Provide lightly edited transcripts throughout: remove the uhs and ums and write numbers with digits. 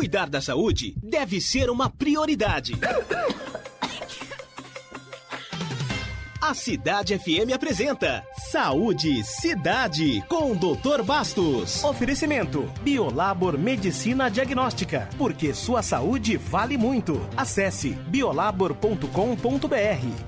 Cuidar da saúde deve ser uma prioridade. A Cidade FM apresenta Saúde Cidade com o Dr. Bastos. Oferecimento Biolabor Medicina Diagnóstica, porque sua saúde vale muito. Acesse biolabor.com.br.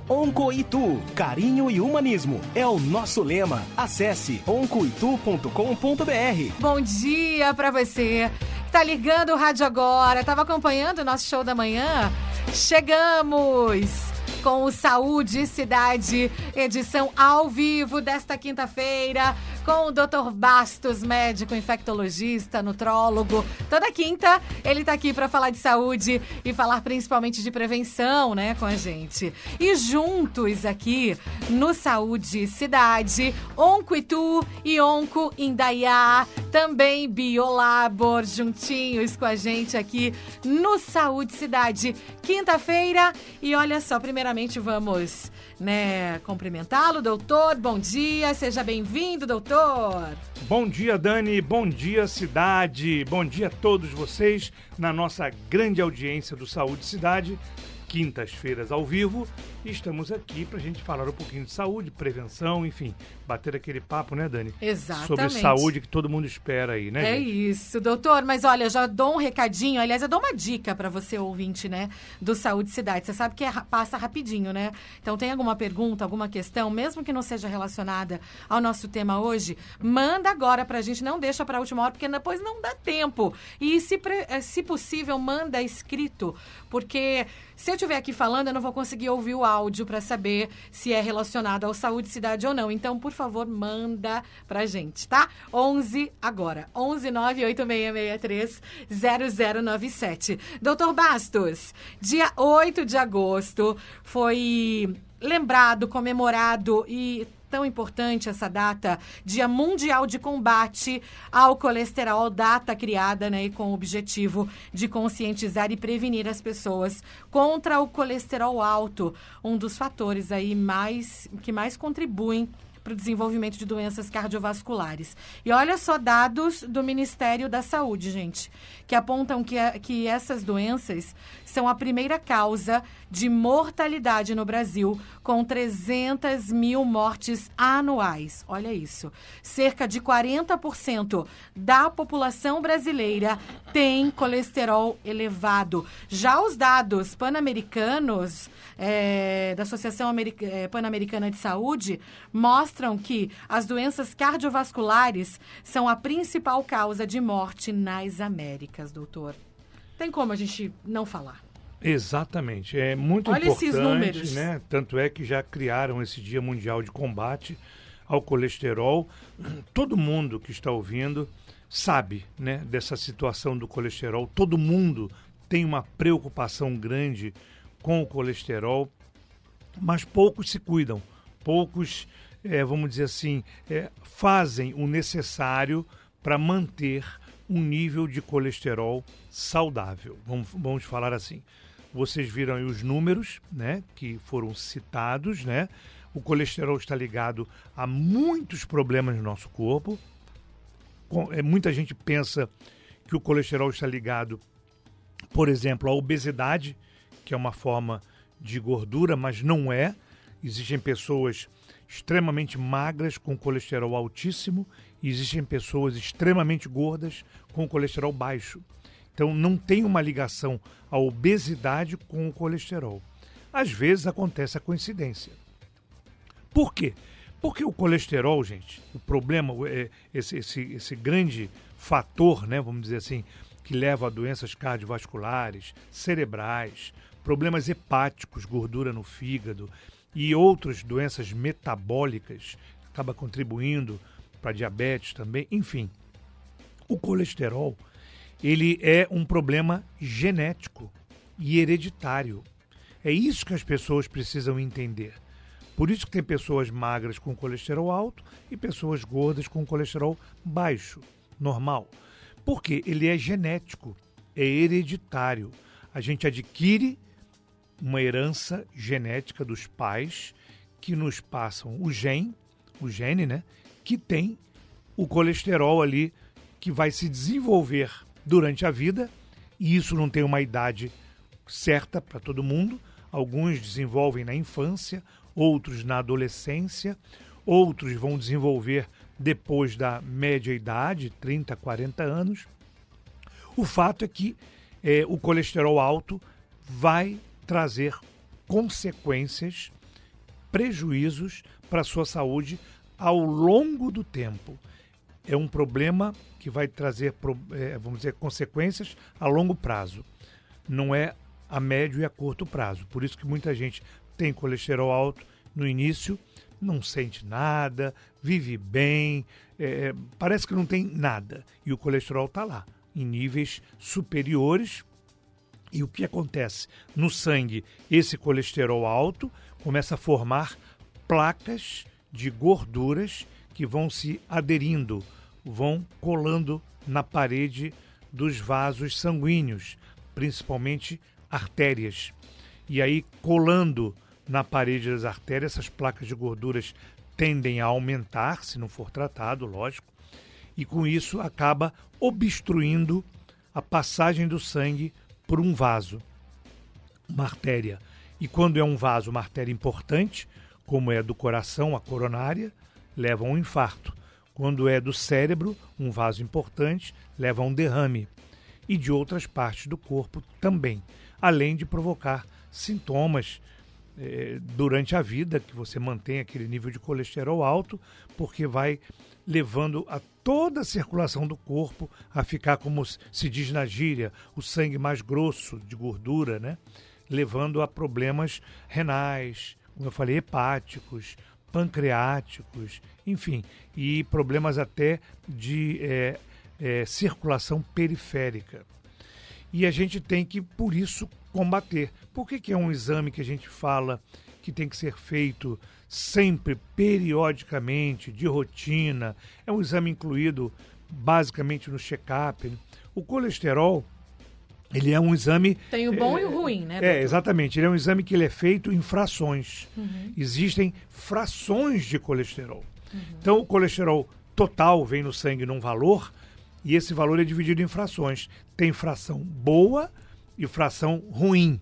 Oncoitu, carinho e humanismo é o nosso lema. Acesse oncoitu.com.br. Bom dia pra você que tá ligando o rádio agora, tava acompanhando o nosso show da manhã. Chegamos com o Saúde Cidade, edição ao vivo desta quinta-feira, com o Dr. Bastos, médico infectologista, nutrólogo. Toda quinta ele tá aqui para falar de saúde e falar principalmente de prevenção, né, com a gente. E juntos aqui no Saúde Cidade, Oncoitu e Onco Indaiá, também Biolabor, juntinhos com a gente aqui no Saúde Cidade. Quinta-feira, e olha só, primeiramente vamos, né, cumprimentá-lo, doutor. Bom dia, seja bem-vindo, doutor. Bom dia, Dani, bom dia, cidade, bom dia a todos vocês na nossa grande audiência do Saúde Cidade, quintas-feiras ao vivo, e estamos aqui para a gente falar um pouquinho de saúde, prevenção, enfim, bater aquele papo, né, Dani? Exatamente. Sobre saúde que todo mundo espera aí, né, gente? Isso, doutor, mas olha, já dou um recadinho, aliás, eu dou uma dica para você, ouvinte, né, do Saúde Cidade. Você sabe que passa rapidinho, né? Então, tem alguma pergunta, alguma questão, mesmo que não seja relacionada ao nosso tema hoje, manda agora pra gente, não deixa pra última hora, porque depois não dá tempo. E, se possível, manda escrito, porque se eu estiver aqui falando, eu não vou conseguir ouvir o áudio para saber se é relacionado ao Saúde Cidade ou não. Então, por favor, manda pra gente, tá? 11 agora. 11986630097. Doutor Bastos, dia 8 de agosto foi lembrado, comemorado e tão importante essa data, Dia Mundial de Combate ao Colesterol, data criada, né, com o objetivo de conscientizar e prevenir as pessoas contra o colesterol alto, um dos fatores aí que mais contribuem para o desenvolvimento de doenças cardiovasculares. E olha só dados do Ministério da Saúde, gente, que apontam que essas doenças são a primeira causa de mortalidade no Brasil, com 300 mil mortes anuais. Olha isso. Cerca de 40% da população brasileira tem colesterol elevado. Já os dados pan-americanos da Associação Pan-Americana de Saúde mostram que as doenças cardiovasculares são a principal causa de morte nas Américas, doutor. Tem como a gente não falar? Exatamente, é muito Olha importante, esses números, né? Tanto é que já criaram esse Dia Mundial de Combate ao Colesterol. Todo mundo que está ouvindo sabe, né, dessa situação do colesterol. Todo mundo tem uma preocupação grande com o colesterol, mas poucos se cuidam, poucos, vamos dizer assim, fazem o necessário para manter um nível de colesterol saudável. Vamos falar assim. Vocês viram aí os números, né, que foram citados, né? O colesterol está ligado a muitos problemas no nosso corpo. Muita gente pensa que o colesterol está ligado, por exemplo, à obesidade, que é uma forma de gordura, mas não é. Existem pessoas extremamente magras com colesterol altíssimo e existem pessoas extremamente gordas com colesterol baixo. Então, não tem uma ligação a obesidade com o colesterol. Às vezes acontece a coincidência. Por quê? Porque o colesterol, gente, o problema, esse grande fator, né, vamos dizer assim, que leva a doenças cardiovasculares, cerebrais, problemas hepáticos, gordura no fígado e outras doenças metabólicas, acaba contribuindo para diabetes também, enfim. O colesterol, ele é um problema genético e hereditário. É isso que as pessoas precisam entender. Por isso que tem pessoas magras com colesterol alto e pessoas gordas com colesterol baixo, normal. Porque ele é genético, é hereditário. A gente adquire uma herança genética dos pais que nos passam o gene, né, que tem o colesterol ali que vai se desenvolver durante a vida e isso não tem uma idade certa para todo mundo. Alguns desenvolvem na infância, outros na adolescência, outros vão desenvolver depois da média idade, 30, 40 anos. O fato é que o colesterol alto vai trazer consequências, prejuízos para a sua saúde ao longo do tempo. É um problema que vai trazer, vamos dizer, consequências a longo prazo. Não é a médio e a curto prazo. Por isso que muita gente tem colesterol alto no início, não sente nada, vive bem, parece que não tem nada. E o colesterol está lá, em níveis superiores. E o que acontece? No sangue, esse colesterol alto começa a formar placas de gorduras que vão se aderindo, vão colando na parede dos vasos sanguíneos, principalmente artérias. E aí, colando na parede das artérias, essas placas de gorduras tendem a aumentar, se não for tratado, lógico, e com isso acaba obstruindo a passagem do sangue por um vaso, uma artéria. E quando é um vaso, uma artéria importante, como é do coração, a coronária, leva a um infarto. Quando é do cérebro, um vaso importante, leva a um derrame. E de outras partes do corpo também, além de provocar sintomas durante a vida, que você mantém aquele nível de colesterol alto, porque vai levando a toda a circulação do corpo a ficar, como se diz na gíria, o sangue mais grosso de gordura, né? Levando a problemas renais, como eu falei, hepáticos, pancreáticos, enfim, e problemas até de circulação periférica. E a gente tem que, por isso, combater. Por que é um exame que a gente fala que tem que ser feito sempre, periodicamente, de rotina? É um exame incluído basicamente no check-up. O colesterol, ele é um exame... Tem o bom e o ruim, né, doutor? Exatamente. Ele é um exame que ele é feito em frações. Existem frações de colesterol. Então, o colesterol total vem no sangue num valor, e esse valor é dividido em frações. Tem fração boa e fração ruim.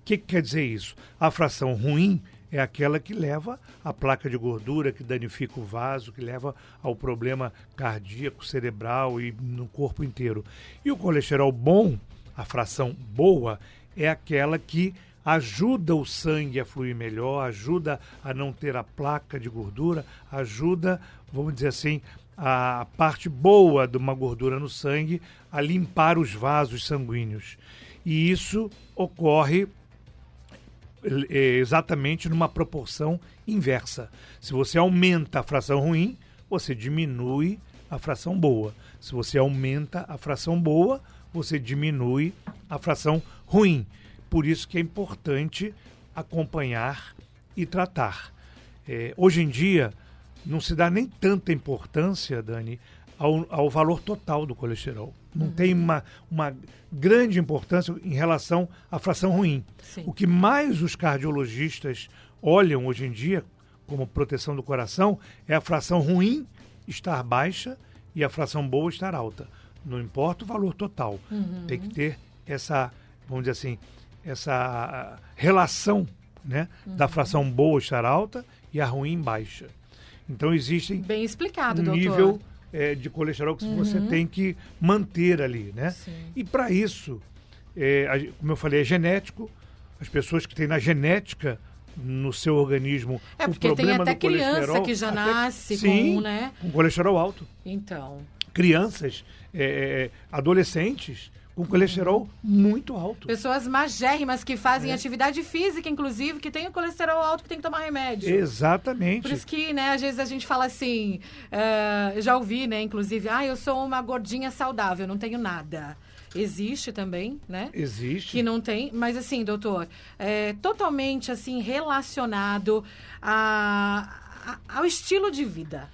O que quer dizer isso? A fração ruim é aquela que leva à placa de gordura, que danifica o vaso, que leva ao problema cardíaco, cerebral e no corpo inteiro. E o colesterol bom, a fração boa, é aquela que ajuda o sangue a fluir melhor, ajuda a não ter a placa de gordura, ajuda, vamos dizer assim, a parte boa de uma gordura no sangue a limpar os vasos sanguíneos. E isso ocorre exatamente numa proporção inversa. Se você aumenta a fração ruim, você diminui a fração boa. Se você aumenta a fração boa, você diminui a fração ruim. Por isso que é importante acompanhar e tratar. Hoje em dia, não se dá nem tanta importância, Dani, ao valor total do colesterol. Não tem uma grande importância em relação à fração ruim. Sim. O que mais os cardiologistas olham hoje em dia, como proteção do coração, é a fração ruim estar baixa e a fração boa estar alta. Não importa o valor total. Tem que ter essa, vamos dizer assim, essa relação, né, da fração boa estar alta e a ruim baixa. Então existem Bem explicado, um doutor. nível de colesterol que você tem que manter ali, né? Sim. E para isso, como eu falei, é genético. As pessoas que têm na genética no seu organismo o Porque tem problema até do criança colesterol, que já nasce sim, com, né? com colesterol alto. Então, Crianças, adolescentes com colesterol muito alto. pessoas magérrimas que fazem atividade física, inclusive, que tem o colesterol alto, que tem que tomar remédio. Exatamente. Por isso que, né, às vezes a gente fala assim, eu já ouvi, né, inclusive, eu sou uma gordinha saudável, não tenho nada. Existe também, né? Existe. Que não tem, mas assim, doutor, totalmente assim relacionado ao estilo de vida.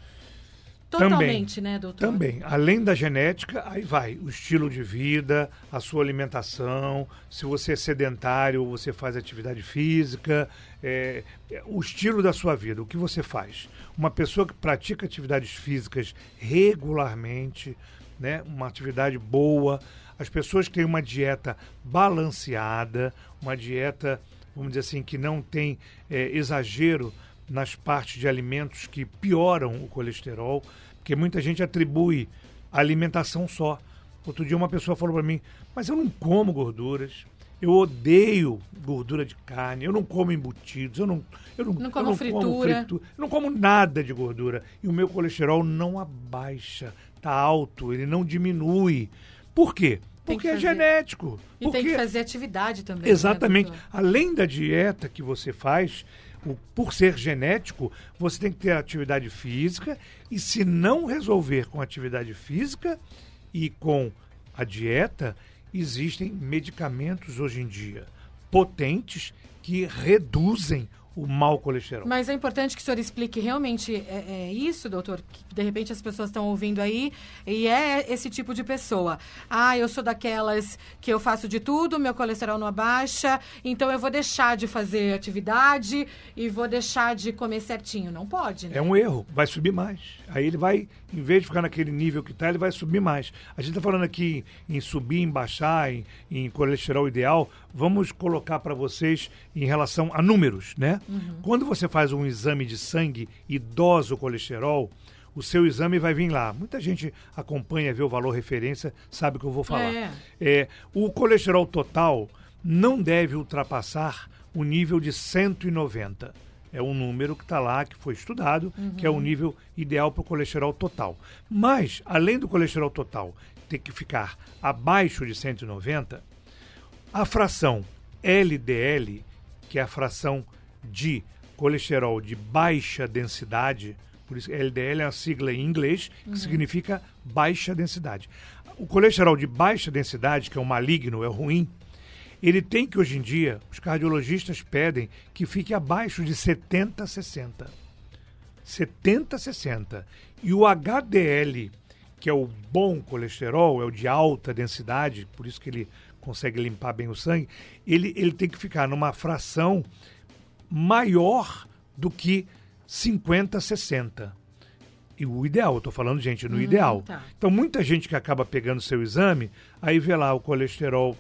Totalmente, né, doutor? Também. Além da genética, aí vai o estilo de vida, a sua alimentação, se você é sedentário ou você faz atividade física, o estilo da sua vida, o que você faz. Uma pessoa que pratica atividades físicas regularmente, né? Uma atividade boa. As pessoas que têm uma dieta balanceada, uma dieta, vamos dizer assim, que não tem exagero nas partes de alimentos que pioram o colesterol, porque muita gente atribui a alimentação só. Outro dia uma pessoa falou para mim, mas eu não como gorduras, eu odeio gordura de carne, eu não como embutidos, eu não como fritura. Eu não como nada de gordura. E o meu colesterol não abaixa, está alto, ele não diminui. Por quê? Porque é genético. E tem que fazer atividade também. Exatamente. Né, além da dieta que você faz, por ser genético, você tem que ter atividade física e se não resolver com a atividade física e com a dieta, existem medicamentos hoje em dia potentes que reduzem o mau colesterol. Mas é importante que o senhor explique realmente isso, doutor, que de repente as pessoas estão ouvindo aí e é esse tipo de pessoa. Eu sou daquelas que eu faço de tudo, meu colesterol não abaixa, então eu vou deixar de fazer atividade e vou deixar de comer certinho. Não pode, né? É um erro, vai subir mais. Aí ele vai, em vez de ficar naquele nível que está, ele vai subir mais. A gente está falando aqui em subir, em baixar, em colesterol ideal. Vamos colocar para vocês em relação a números, né? Uhum. Quando você faz um exame de sangue e dosa o colesterol, o seu exame vai vir lá. Muita gente acompanha, vê o valor referência, sabe o que eu vou falar. O colesterol total não deve ultrapassar o nível de 190. É um número que está lá, que foi estudado, que é o nível ideal para o colesterol total. Mas, além do colesterol total ter que ficar abaixo de 190, a fração LDL, que é a fração de colesterol de baixa densidade, por isso LDL é uma sigla em inglês, que significa baixa densidade. O colesterol de baixa densidade, que é o maligno, é o ruim, ele tem que, hoje em dia, os cardiologistas pedem que fique abaixo de 70, 60. 70, 60. E o HDL, que é o bom colesterol, é o de alta densidade, por isso que ele consegue limpar bem o sangue, ele tem que ficar numa fração maior do que 50, 60. E o ideal, eu estou falando, gente, no ideal. Tá. Então, muita gente que acaba pegando seu exame, aí vê lá o colesterol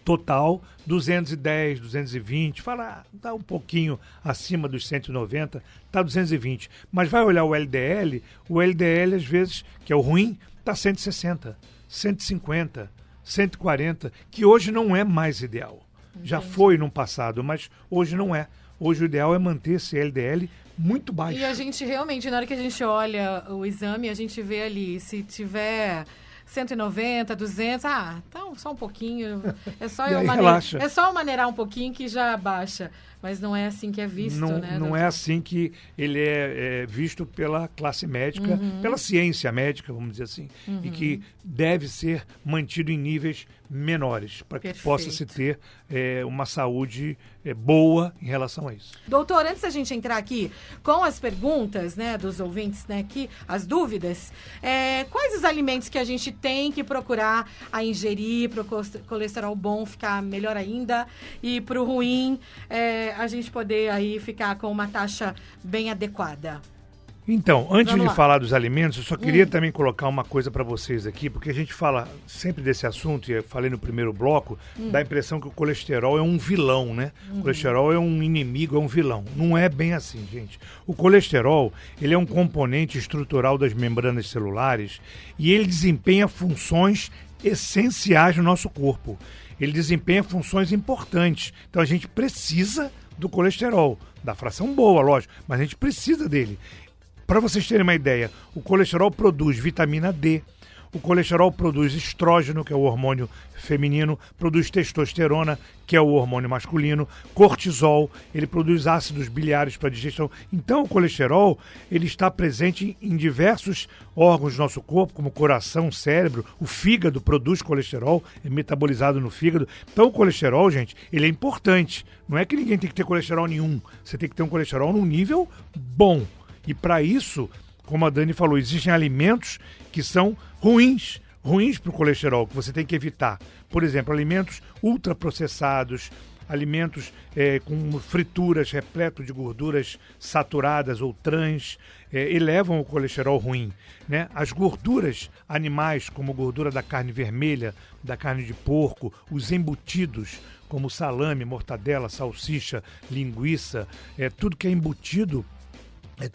total, 210, 220, fala, está um pouquinho acima dos 190, está 220. Mas vai olhar o LDL às vezes, que é o ruim, está 160, 150, 140, que hoje não é mais ideal. Entendi. Já foi no passado, mas hoje não é. Hoje o ideal é manter esse LDL muito baixo. E a gente realmente, na hora que a gente olha o exame, a gente vê ali, se tiver 190, 200, então só um pouquinho, é só eu maneirar um pouquinho que já baixa. Mas não é assim que é visto, né? Não é assim que ele é visto pela classe médica, pela ciência médica, vamos dizer assim, e que deve ser mantido em níveis menores, para que possa se ter uma saúde boa em relação a isso. Doutor, antes da gente entrar aqui com as perguntas, né, dos ouvintes, né, aqui, as dúvidas, quais os alimentos que a gente tem que procurar a ingerir para o colesterol bom ficar melhor ainda e para o ruim a gente poder aí ficar com uma taxa bem adequada? Então, antes de falar dos alimentos, eu só queria também colocar uma coisa para vocês aqui, porque a gente fala sempre desse assunto, e eu falei no primeiro bloco, dá a impressão que o colesterol é um vilão, né? O colesterol é um inimigo, é um vilão. Não é bem assim, gente. O colesterol, ele é um componente estrutural das membranas celulares e ele desempenha funções essenciais no nosso corpo. Ele desempenha funções importantes. Então, a gente precisa do colesterol, da fração boa, lógico, mas a gente precisa dele. Para vocês terem uma ideia, o colesterol produz vitamina D, o colesterol produz estrógeno, que é o hormônio feminino, produz testosterona, que é o hormônio masculino, cortisol, ele produz ácidos biliares para digestão. Então, o colesterol, ele está presente em diversos órgãos do nosso corpo, como o coração, o cérebro, o fígado produz colesterol, é metabolizado no fígado. Então, o colesterol, gente, ele é importante. Não é que ninguém tem que ter colesterol nenhum. Você tem que ter um colesterol num nível bom. E para isso, como a Dani falou, existem alimentos que são ruins para o colesterol, que você tem que evitar. Por exemplo, alimentos ultraprocessados, alimentos com frituras repleto de gorduras saturadas ou trans, elevam o colesterol ruim, né? As gorduras animais, como gordura da carne vermelha, da carne de porco, os embutidos, como salame, mortadela, salsicha, linguiça, tudo que é embutido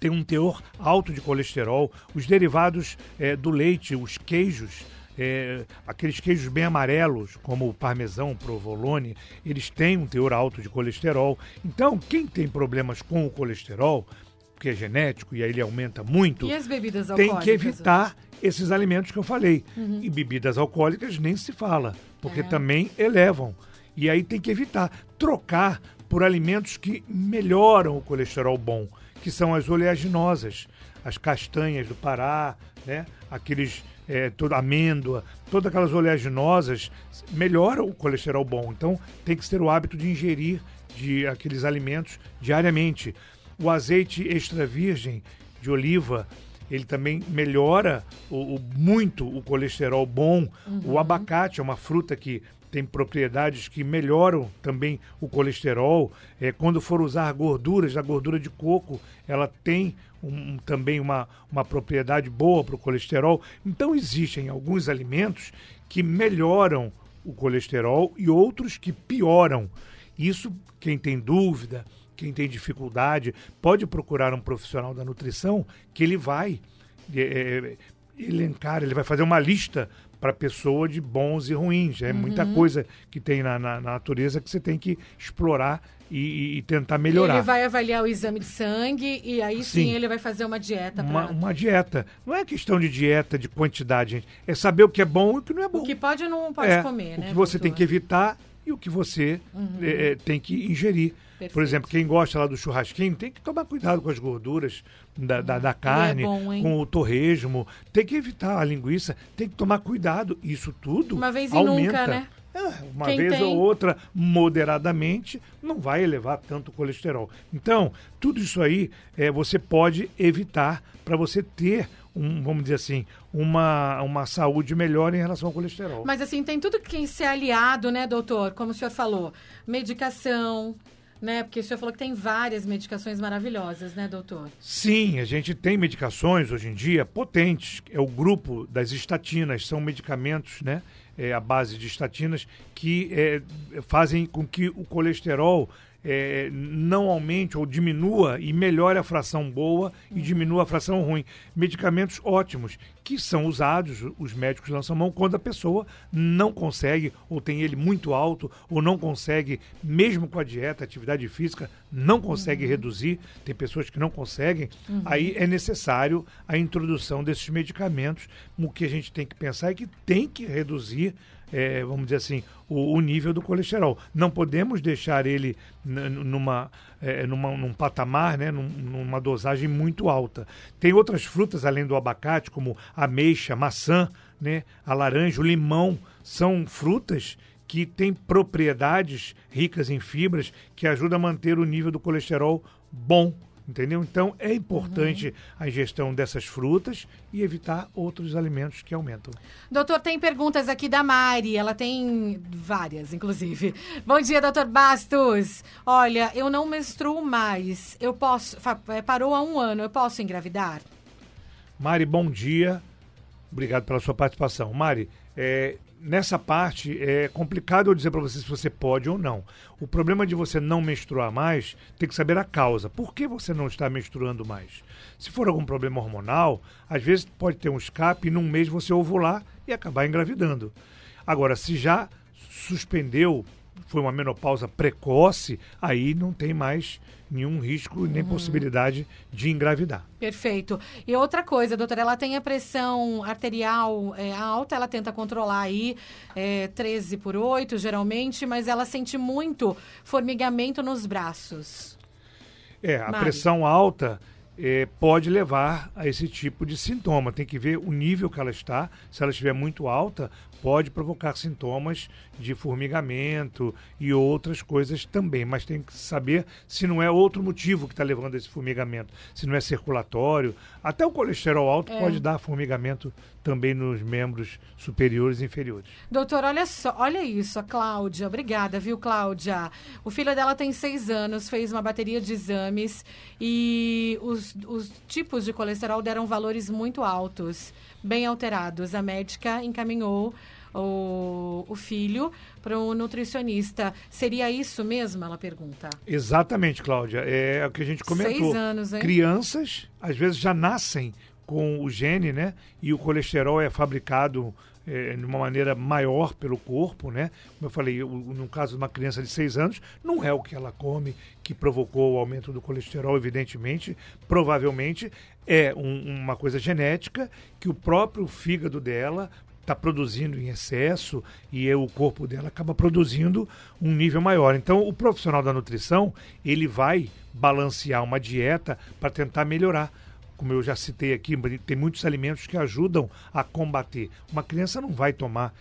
tem um teor alto de colesterol. Os derivados do leite, os queijos, aqueles queijos bem amarelos, como o parmesão, o provolone, eles têm um teor alto de colesterol. Então, quem tem problemas com o colesterol, que é genético e aí ele aumenta muito, E as bebidas tem alcoólicas? que evitar esses alimentos que eu falei. E bebidas alcoólicas nem se fala, porque também elevam. E aí tem que evitar. Trocar por alimentos que melhoram o colesterol bom, que são as oleaginosas, as castanhas do Pará, né? Aqueles, toda amêndoa, todas aquelas oleaginosas melhoram o colesterol bom. Então tem que ter o hábito de ingerir aqueles alimentos diariamente. O azeite extra virgem de oliva, ele também melhora muito o colesterol bom. O abacate é uma fruta que tem propriedades que melhoram também o colesterol. Quando for usar gorduras, a gordura de coco, ela tem também uma propriedade boa para o colesterol. Então existem alguns alimentos que melhoram o colesterol e outros que pioram. Isso, quem tem dúvida, quem tem dificuldade, pode procurar um profissional da nutrição que ele vai elencar, ele vai fazer uma lista para a pessoa de bons e ruins. É muita coisa que tem na natureza que você tem que explorar e tentar melhorar. Ele vai avaliar o exame de sangue e aí sim ele vai fazer uma dieta. Uma dieta. Não é questão de dieta, de quantidade, gente. É saber o que é bom e o que não é bom. O que pode ou não pode comer, né? O que você tem que evitar e o que você tem que ingerir. Perfeito. Por exemplo, quem gosta lá do churrasquinho tem que tomar cuidado com as gorduras da carne, com o torresmo. Tem que evitar a linguiça, tem que tomar cuidado. Isso tudo uma vez e aumenta. nunca, né? Uma vez ou outra, moderadamente, não vai elevar tanto o colesterol. Então, tudo isso aí você pode evitar para você ter, vamos dizer assim, uma saúde melhor em relação ao colesterol. Mas assim, tem tudo que tem que ser aliado, né, doutor? Como o senhor falou, medicação, né? Porque o senhor falou que tem várias medicações maravilhosas, né, doutor? Sim, a gente tem medicações hoje em dia potentes. É o grupo das estatinas, são medicamentos, né? À base de estatinas que fazem com que o colesterol não aumente ou diminua e melhore a fração boa e diminua a fração ruim. Medicamentos ótimos que são usados, os médicos lançam mão quando a pessoa não consegue ou tem ele muito alto ou não consegue, mesmo com a dieta, atividade física, não consegue reduzir. Tem pessoas que não conseguem. Aí é necessário a introdução desses medicamentos. O que a gente tem que pensar é que tem que reduzir vamos dizer assim, o nível do colesterol. Não podemos deixar ele num patamar, né, numa dosagem muito alta. Tem outras frutas além do abacate, como ameixa, maçã, né, a laranja, o limão. São frutas que têm propriedades ricas em fibras que ajudam a manter o nível do colesterol bom. Entendeu? Então, é importante a ingestão dessas frutas e evitar outros alimentos que aumentam. Doutor, tem perguntas aqui da Mari. Ela tem várias, inclusive. Bom dia, doutor Bastos. Olha, eu não menstruo mais. Eu posso... Parou há 1 ano. Eu posso engravidar? Mari, bom dia. Obrigado pela sua participação. Mari, nessa parte é complicado eu dizer para você se você pode ou não. O problema de você não menstruar mais, tem que saber a causa. Por que você não está menstruando mais? Se for algum problema hormonal, às vezes pode ter um escape e num mês você ovular e acabar engravidando. Agora, se já suspendeu, foi uma menopausa precoce, aí não tem mais nenhum risco nem possibilidade de engravidar. Perfeito. E outra coisa, doutora, ela tem a pressão arterial alta, ela tenta controlar aí 13/8, geralmente, mas ela sente muito formigamento nos braços. A pressão alta, pode levar a esse tipo de sintoma. Tem que ver o nível que ela está. Se ela estiver muito alta, pode provocar sintomas de formigamento e outras coisas também. Mas tem que saber se não é outro motivo que está levando a esse formigamento. Se não é circulatório. Até o colesterol alto pode dar formigamento também nos membros superiores e inferiores. Doutor, olha só, olha isso, a Cláudia. Obrigada, viu, Cláudia? O filho dela tem 6 anos, fez uma bateria de exames e os tipos de colesterol deram valores muito altos, bem alterados. A médica encaminhou o filho para um nutricionista. Seria isso mesmo? Ela pergunta. Exatamente, Cláudia. É o que a gente comentou. 6 anos, hein? Crianças, às vezes, já nascem com o gene, né? E o colesterol é fabricado de uma maneira maior pelo corpo, né? Como eu falei, no caso de uma criança de 6 anos, não é o que ela come que provocou o aumento do colesterol, evidentemente. Provavelmente é uma coisa genética que o próprio fígado dela está produzindo em excesso e o corpo dela acaba produzindo um nível maior. Então, o profissional da nutrição, ele vai balancear uma dieta para tentar melhorar. Como eu já citei aqui, tem muitos alimentos que ajudam a combater. Uma criança não vai tomar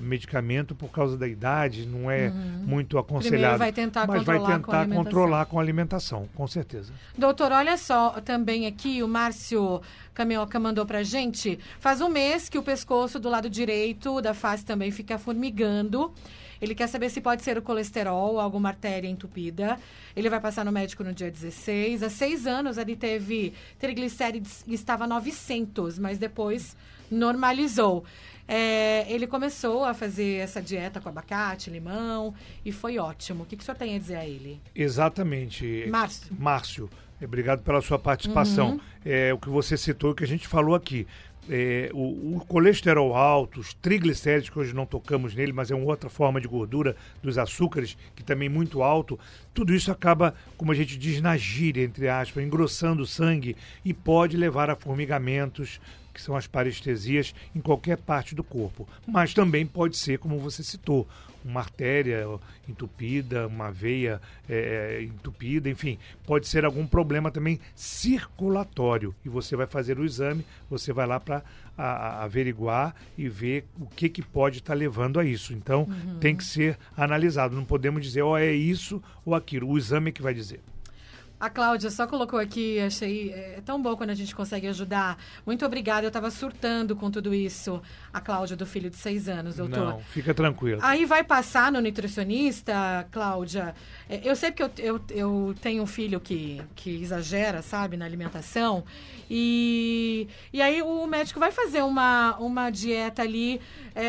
medicamento por causa da idade, não é muito aconselhado. Primeiro vai tentar mas vai controlar tentar controlar com a alimentação, com certeza. Doutor, olha só, também aqui o Márcio Camioca mandou pra gente. Faz 1 mês que o pescoço do lado direito da face também fica formigando. Ele quer saber se pode ser o colesterol, alguma artéria entupida. Ele vai passar no médico no dia 16. Há 6 anos ele teve triglicérides e estava 900, mas depois normalizou. Ele começou a fazer essa dieta com abacate, limão e foi ótimo. O que o senhor tem a dizer a ele? Exatamente. Márcio, obrigado pela sua participação. O que você citou, o que a gente falou aqui. O colesterol alto, os triglicéridos, que hoje não tocamos nele, mas é uma outra forma de gordura dos açúcares, que também é muito alto, tudo isso acaba, como a gente diz na gíria, entre aspas, engrossando o sangue e pode levar a formigamentos, que são as parestesias, em qualquer parte do corpo. Mas também pode ser, como você citou, uma artéria entupida, uma veia entupida, enfim, pode ser algum problema também circulatório. E você vai fazer o exame, você vai lá para averiguar e ver o que pode estar levando a isso. Então, tem que ser analisado. Não podemos dizer, é isso ou aquilo. O exame é que vai dizer. A Cláudia só colocou aqui, achei tão bom quando a gente consegue ajudar. Muito obrigada, eu estava surtando com tudo isso. A Cláudia, do filho de 6 anos, doutor. Não, fica tranquilo. Aí vai passar no nutricionista, Cláudia. Eu sei porque eu tenho um filho que exagera, sabe, na alimentação. E aí o médico vai fazer uma dieta ali,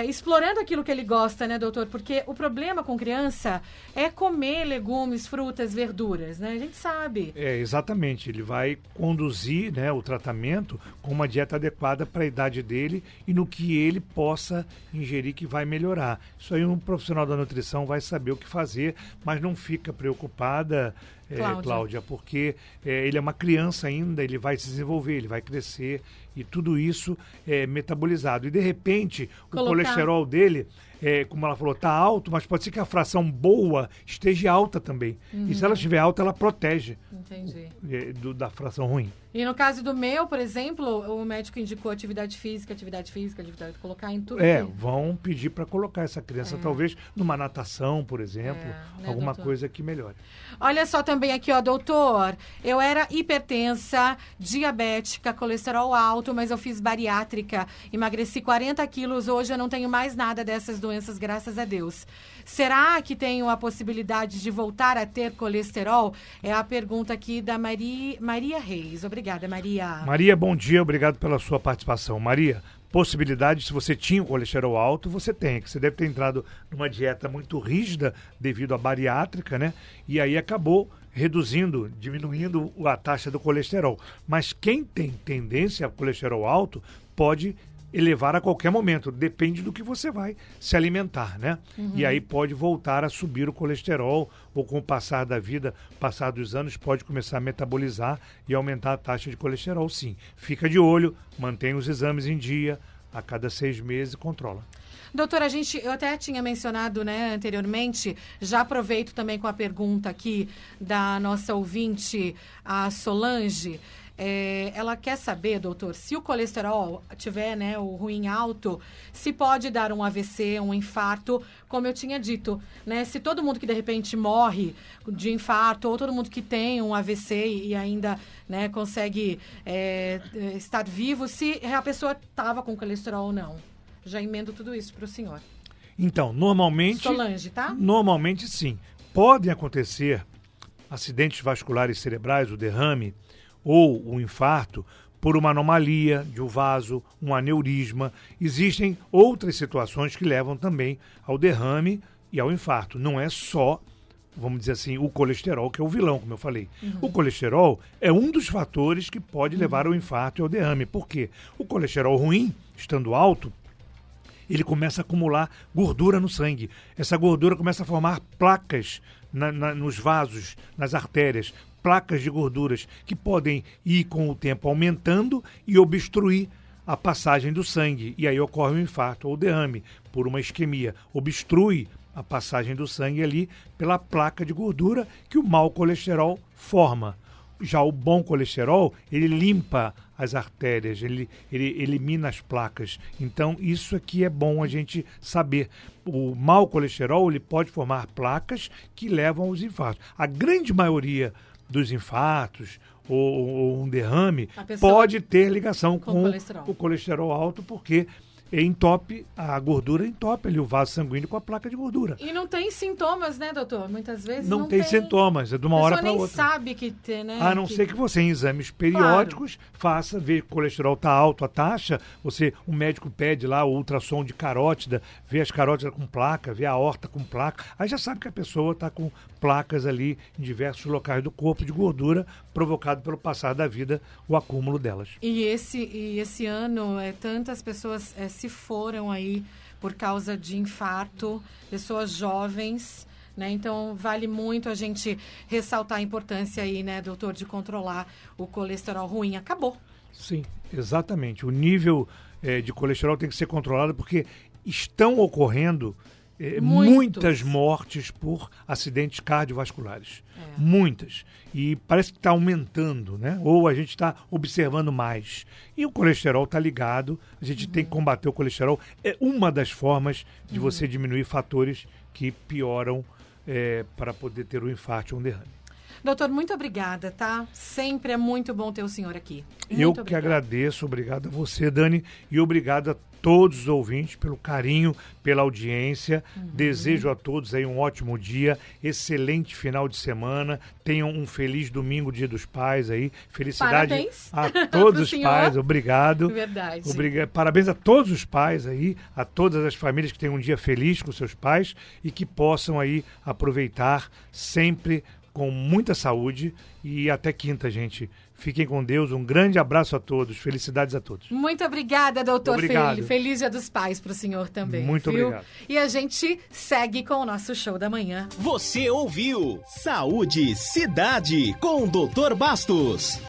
explorando aquilo que ele gosta, né, doutor? Porque o problema com criança é comer legumes, frutas, verduras, né? A gente sabe. Exatamente. Ele vai conduzir, né, o tratamento com uma dieta adequada para a idade dele e no que ele possa ingerir que vai melhorar. Isso aí um profissional da nutrição vai saber o que fazer, mas não fica preocupada, Cláudia, porque ele é uma criança ainda, ele vai se desenvolver, ele vai crescer e tudo isso é metabolizado. E de repente o colesterol dele, como ela falou, está alto, mas pode ser que a fração boa esteja alta também. E se ela estiver alta, ela protege. Entendi. Da fração ruim. E no caso do meu, por exemplo, o médico indicou atividade física, colocar em tudo. Vão pedir para colocar essa criança, talvez, numa natação, por exemplo, né, alguma doutor? coisa que melhore. Olha só também aqui, ó, doutor, eu era hipertensa, diabética, colesterol alto, mas eu fiz bariátrica, emagreci 40 quilos, hoje eu não tenho mais nada dessas doenças, graças a Deus. Será que tenho a possibilidade de voltar a ter colesterol? É a pergunta aqui da Maria Reis. Obrigada, Maria. Maria, bom dia, obrigado pela sua participação. Maria, possibilidade, se você tinha o colesterol alto, você tem. Você deve ter entrado numa dieta muito rígida devido à bariátrica, né? E aí acabou diminuindo a taxa do colesterol. Mas quem tem tendência a colesterol alto pode elevar a qualquer momento, depende do que você vai se alimentar, né? E aí pode voltar a subir o colesterol ou com o passar da vida, passar dos anos, pode começar a metabolizar e aumentar a taxa de colesterol, sim. Fica de olho, mantém os exames em dia, a cada 6 meses controla. Doutora, eu até tinha mencionado, né, anteriormente, já aproveito também com a pergunta aqui da nossa ouvinte, a Solange. ela quer saber, doutor, se o colesterol tiver, né, o ruim alto, se pode dar um AVC, um infarto, como eu tinha dito, né? Se todo mundo que de repente morre de infarto, ou todo mundo que tem um AVC e ainda, né, consegue estar vivo, se a pessoa estava com colesterol ou não. Já emendo tudo isso para o senhor. Então, normalmente... Solange, tá? Normalmente, sim. Podem acontecer acidentes vasculares cerebrais, o derrame ou o infarto, por uma anomalia de um vaso, um aneurisma. Existem outras situações que levam também ao derrame e ao infarto. Não é só, vamos dizer assim, o colesterol que é o vilão, como eu falei. O colesterol é um dos fatores que pode levar ao infarto e ao derrame. Por quê? O colesterol ruim, estando alto, ele começa a acumular gordura no sangue. Essa gordura começa a formar placas nos vasos, nas artérias, placas de gorduras que podem ir com o tempo aumentando e obstruir a passagem do sangue. E aí ocorre um infarto ou derrame por uma isquemia. Obstrui a passagem do sangue ali pela placa de gordura que o mau colesterol forma. Já o bom colesterol, ele limpa as artérias, ele elimina as placas. Então, isso aqui é bom a gente saber. O mau colesterol, ele pode formar placas que levam aos infartos. A grande maioria dos infartos ou um derrame pode ter ligação com o colesterol alto, porque entope, a gordura entope ali o vaso sanguíneo com a placa de gordura. E não tem sintomas, né, doutor? Muitas vezes não tem sintomas, é de uma hora para outra. A pessoa nem sabe que tem, né? A não ser que você, em exames periódicos, faça, ver que o colesterol está alto, a taxa, o médico pede lá o ultrassom de carótida, vê as carótidas com placa, vê a aorta com placa, aí já sabe que a pessoa está com placas ali em diversos locais do corpo de gordura, provocado pelo passar da vida, o acúmulo delas. E esse ano, tantas pessoas se foram aí por causa de infarto, pessoas jovens, né? Então, vale muito a gente ressaltar a importância aí, né, doutor, de controlar o colesterol ruim. Acabou. Sim, exatamente. O nível de colesterol tem que ser controlado porque estão ocorrendo muitas mortes por acidentes cardiovasculares. Muitas. E parece que está aumentando, né? Ou a gente está observando mais. E o colesterol está ligado, a gente tem que combater o colesterol. É uma das formas de você diminuir fatores que pioram para poder ter um infarto ou um derrame. Doutor, muito obrigada, tá? Sempre é muito bom ter o senhor aqui. Eu que agradeço, obrigado a você, Dani, e obrigado a todos os ouvintes pelo carinho, pela audiência. Desejo a todos aí um ótimo dia, excelente final de semana, tenham um feliz domingo, Dia dos Pais aí, felicidade. Parabéns a todos os pais, obrigado. Verdade. Parabéns a todos os pais aí, a todas as famílias que tenham um dia feliz com seus pais e que possam aí aproveitar sempre com muita saúde e até quinta, gente. Fiquem com Deus, um grande abraço a todos, felicidades a todos. Muito obrigada, doutor. Obrigado. Feliz Dia dos Pais para o senhor também. Muito obrigado. E a gente segue com o nosso show da manhã. Você ouviu Saúde Cidade com o Dr. Bastos.